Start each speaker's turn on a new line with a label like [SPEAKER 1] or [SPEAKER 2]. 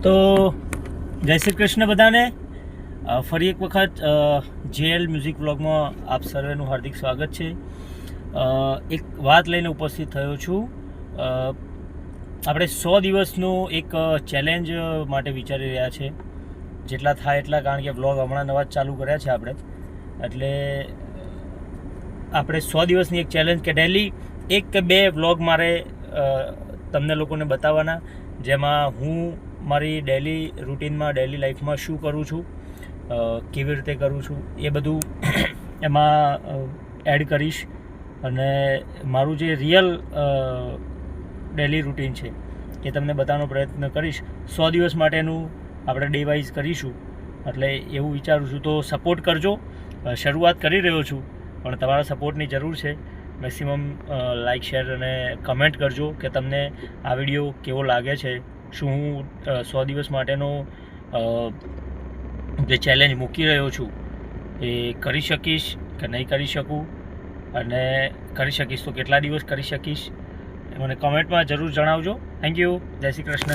[SPEAKER 1] તો જય શ્રી કૃષ્ણ બધાને. ફરી એક વખત જેએલ મ્યુઝિક વ્લોગમાં આપ સર્વેનું હાર્દિક સ્વાગત છે. એક વાત લઈને ઉપસ્થિત થયો છું. આપણે 100 દિવસનું એક ચેલેન્જ માટે વિચારી રહ્યા છે, જેટલા થાય એટલા, કારણ કે વ્લોગ હમણાં નવા જ ચાલુ કર્યા છે આપણે. એટલે આપણે 100 દિવસની એક ચેલેન્જ કે ડેલી 1 કે 2 વ્લોગ મારે તમને લોકોને બતાવવાના, જેમાં હું મારી ડેલી રૂટીનમાં, ડેલી લાઈફમાં શું કરું છું, કેવી રીતે કરું છું, એ બધું એમાં એડ કરીશ. અને મારું જે રિયલ ડેલી રૂટીન છે એ તમને બતાવવાનો પ્રયત્ન કરીશ. 100 દિવસ માટેનું આપણે ડે વાઇઝ કરીશું, એટલે એવું વિચારું છું. તો સપોર્ટ કરજો. શરૂઆત કરી રહ્યો છું, પણ તમારા સપોર્ટની જરૂર છે. મેક્સિમમ લાઇક, શેર અને કમેન્ટ કરજો કે તમને આ વિડીયો કેવો લાગે છે. શું હું 100 દિવસ માટેનો જે ચેલેન્જ મૂકી રહ્યો છું એ કરી શકીશ કે નહીં કરી શકું, અને કરી શકીશ તો કેટલા દિવસ કરી શકીશ, મને કમેન્ટમાં જરૂર જણાવજો. Thank you. જય શ્રી કૃષ્ણ.